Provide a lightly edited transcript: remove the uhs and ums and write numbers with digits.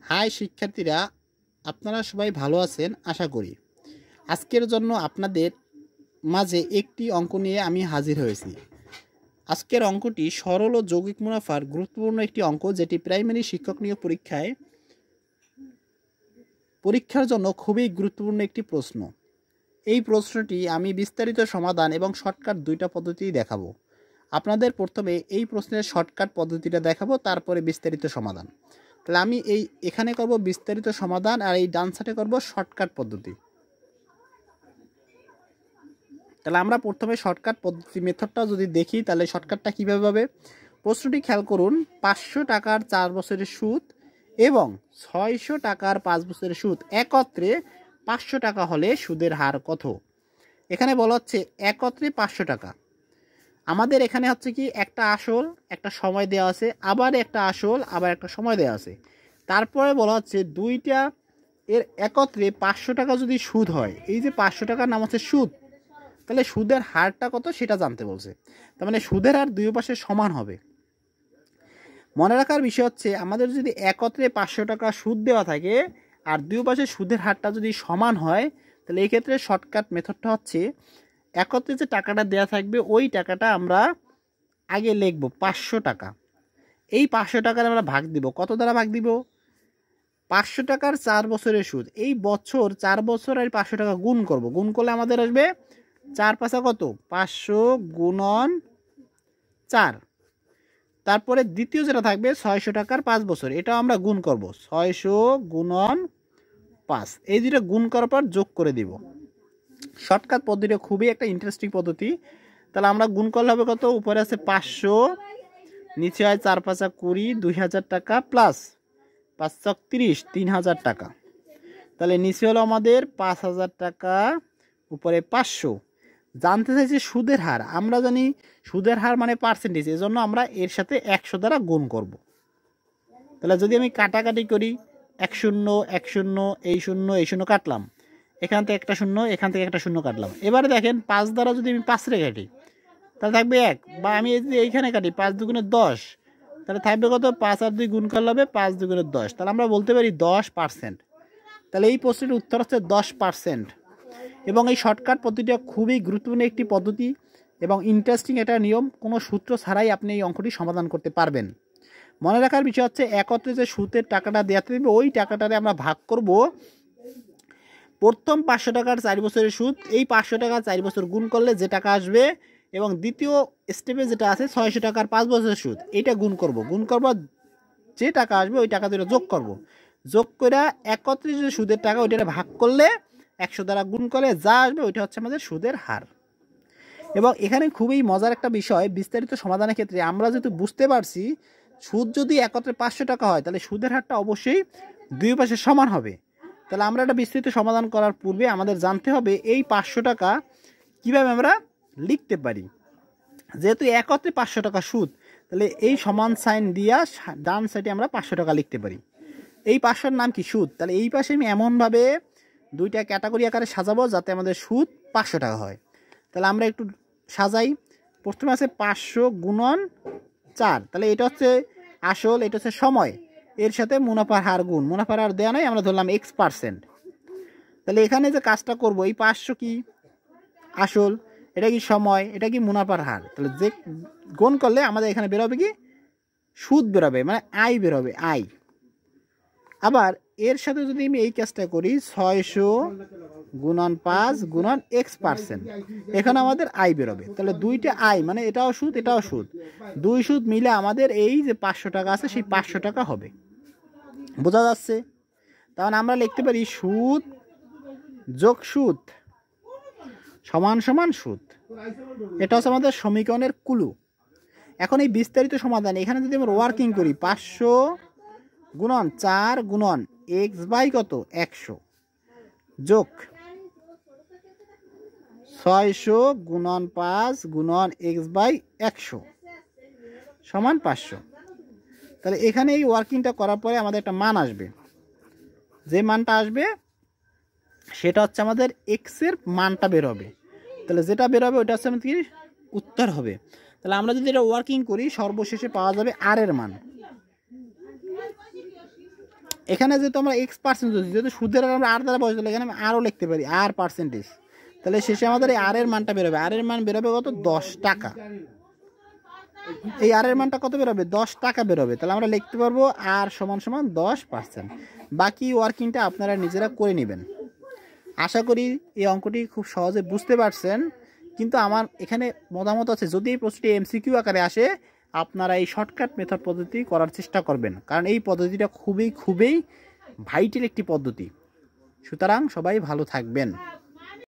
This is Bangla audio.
হাই শিক্ষার্থীরা, আপনারা সবাই ভালো আছেন আশা করি। আজকের জন্য আপনাদের মাঝে একটি অঙ্ক নিয়ে আমি হাজির হয়েছি। আজকের অঙ্কটি সরল ও যৌগিক মুনাফার গুরুত্বপূর্ণ একটি অঙ্ক, যেটি প্রাইমারি শিক্ষক নিয়োগ পরীক্ষার জন্য খুবই গুরুত্বপূর্ণ একটি প্রশ্ন। এই প্রশ্নটি আমি বিস্তারিত সমাধান এবং শর্টকাট দুইটা পদ্ধতিই দেখাবো। আপনাদের প্রথমে এই প্রশ্নের শর্টকাট পদ্ধতিটা দেখাবো, তারপরে বিস্তারিত সমাধান। তাহলে আমি এখানে করব বিস্তারিত সমাধান, আর এই ডান সাইডে করব শর্টকাট পদ্ধতি। তাহলে আমরা প্রথমে শর্টকাট পদ্ধতি মেথডটা যদি দেখি, তাহলে শর্টকাটটা কীভাবে হবে প্রশ্নটি খেয়াল করুন। 500 টাকার 4 বছরের সুদ এবং 600 টাকার 5 বছরের সুদ একত্রে 500 টাকা হলে সুদের হার কত? এখানে বলা হচ্ছে একত্রে 500 টাকা। আমাদের এখানে হচ্ছে কি, একটা আসল একটা সময় দেওয়া আছে, আবার একটা আসল আবার একটা সময় দেওয়া আছে। তারপরে বলা হচ্ছে দুইটা এর একত্রে 500 টাকা যদি সুদ হয়, এই যে 500 টাকার নাম হচ্ছে সুদ, তাহলে সুদের হারটা কত সেটা জানতে বলছে। তার মানে সুদের হার দুই পাশে সমান হবে। মনে রাখার বিষয় হচ্ছে, আমাদের যদি একত্রে 500 টাকা সুদ দেওয়া থাকে আর দুই পাশে সুদের হারটা যদি সমান হয়, তাহলে এই ক্ষেত্রে শর্টকাট মেথডটা হচ্ছে, একত্রে যে টাকাটা দেওয়া থাকবে ওই টাকাটা আমরা আগে লিখব 500 টাকা। এই 500 টাকার আমরা ভাগ দিব, কত দ্বারা ভাগ দিব? 500 টাকার 4 বছরের সুদ, এই বছর 4 বছর আর 500 টাকা গুণ করব। গুণ করলে আমাদের আসবে 4 পাঁচা কত? 500 গুণন 4। তারপরে দ্বিতীয় যেটা থাকবে 600 টাকার 5 বছর, এটা আমরা গুণ করব 600 গুণন 5। এই দুটো গুণ করার পর যোগ করে দিব। শর্টকাট পদ্ধতিটা খুবই একটা ইন্টারেস্টিং পদ্ধতি। তাহলে আমরা গুণ করলে হবে কত? উপরে আছে 500, নিচে হয় 4 পাঁচা 20, 2000 টাকা প্লাস 5 চক 30, 3000 টাকা। তাহলে নিচে হলো আমাদের 5000 টাকা, উপরে 500। জানতে চাইছে সুদের হার। আমরা জানি সুদের হার মানে পার্সেন্টেজ, এজন্য আমরা এর সাথে 100 দ্বারা গুণ করব। তাহলে যদি আমি কাটাকাটি করি, 1 0 1 0, এই 0 এই 0 কাটলাম, এখান থেকে একটা 0, এখান থেকে একটা 0 কাটলাম। এবারে দেখেন 5 দ্বারা যদি আমি 5 রে কাটি, তাহলে থাকবে 1, বা আমি যদি এইখানে কাটি 5 দুগুণে 10, তাহলে থাকবে কত? 5 আর 2 গুণ করলে হবে 5 দুগুণে 10। তাহলে আমরা বলতে পারি 10%। তাহলে এই প্রশ্নের উত্তর হচ্ছে 10%। এবং এই শর্টকাট পদ্ধতিটা খুবই গুরুত্বপূর্ণ একটি পদ্ধতি এবং ইন্টারেস্টিং এটা নিয়ম। কোনো সূত্র ছাড়াই আপনি এই অঙ্কটি সমাধান করতে পারবেন। মনে রাখার বিষয় হচ্ছে, একত্রে যে সুদের টাকাটা দেওয়া থাকবে ওই টাকাটারে আমরা ভাগ করব। প্রথম 500 টাকার 4 বছরের সুদ, এই 500 টাকা 4 বছর গুণ করলে যে টাকা আসবে, এবং দ্বিতীয় স্টেপে যেটা আছে 600 টাকার 5 বছরের সুদ, এইটা গুণ করব। যে টাকা আসবে ওই টাকা দুটো যোগ করব। যোগ করে একত্রে যে সুদের টাকা ওইটা ভাগ করলে 100 দ্বারা গুণ করলে যা আসবে ওইটা হচ্ছে আমাদের সুদের হার। এবং এখানে খুবই মজার একটা বিষয়, বিস্তারিত সমাধানের ক্ষেত্রে আমরা যেহেতু বুঝতে পারছি সুদ যদি একত্রে 500 টাকা হয়, তাহলে সুদের হারটা অবশ্যই দুই পাশে সমান হবে। তাহলে আমরা একটা বিস্তৃত সমাধান করার পূর্বে আমাদের জানতে হবে এই 500 টাকা কীভাবে আমরা লিখতে পারি। যেহেতু একত্রে 500 টাকা সুদ, তাহলে এই সমান সাইন দিয়া ডান সাইডে আমরা 500 টাকা লিখতে পারি। এই 500-র নাম কি? সুদ। তাহলে এই পাশে আমি এমনভাবে দুইটা ক্যাটাগরি আকারে সাজাবো যাতে আমাদের সুদ 500 টাকা হয়। তাহলে আমরা একটু সাজাই। প্রথমে আছে 500 গুণন 4, তাহলে এটা হচ্ছে আসল, এটা হচ্ছে সময়, এর সাথে মুনাফার হার গুণ। মুনাফার হার দেওয়া নাই, আমরা ধরলাম X%। তাহলে এখানে যে কাজটা করব, এই 500 কি আসল, এটা কি সময়, এটা কি মুনাফার হার, তাহলে যে গুণ করলে আমাদের এখানে বেরোবে কি? সুদ বেরোবে, মানে আয় বেরোবে, আয়। আবার এর সাথে যদি আমি এই কাজটা করি, 600 গুণন 5 গুণন X%, এখানে আমাদের আয় বেরোবে। তাহলে দুইটা আয়, মানে এটাও সুদ এটাও সুদ, দুই সুদ মিলে আমাদের এই যে 500 টাকা আছে সেই 500 টাকা হবে। বোঝা যাচ্ছে? তাহলে আমরা লিখতে পারি সুদ যোগ সুদ সমান সমান সুদ। এটা হচ্ছে আমাদের সমীকরণের কুলু। এখন এই বিস্তারিত সমাধান, এখানে যদি আমরা ওয়ার্কিং করি, 500 গুণন 4 গুণন X বাই কত? 100 যোগ 600 গুণন 5 গুণন X বাই 100 সমান 500। তাহলে এখানে এই ওয়ার্কিংটা করার পরে আমাদের একটা মান আসবে। যে মানটা আসবে সেটা হচ্ছে আমাদের X এর মানটা বের হবে। তাহলে যেটা বের হবে ওইটা হচ্ছে আমাদের উত্তর হবে। তাহলে আমরা যদি এটা ওয়ার্কিং করি, সর্বশেষে পাওয়া যাবে R এর মান। এখানে যেহেতু আমরা এক্স পার্সেন্ট যেহেতু সুদের হার আমরা আর দ্বারা বসাই, এখানে আমি আরও লিখতে পারি আর পার্সেন্টেজ। তাহলে শেষে আমাদের এই আর এর মানটা বেরোবে, আর এর মান বেরোবে কত 10 টাকা। এই আর এর মানটা কত বেরোবে 10 টাকা বেরোবে। তাহলে আমরা লিখতে পারবো আর সমান সমান 10%। বাকি ওয়ার্কিংটা আপনারা নিজেরা করে নেবেন। আশা করি এই অঙ্কটি খুব সহজে বুঝতে পারছেন। কিন্তু আমার এখানে মতামত আছে, যদি এই প্রশ্নটি এমসিকিউ আকারে আসে আপনারা এই শর্টকাট মেথড পদ্ধতি করার চেষ্টা করবেন, কারণ এই পদ্ধতিটা খুবই ভাইটাল একটি পদ্ধতি। সুতরাং সবাই ভালো থাকবেন।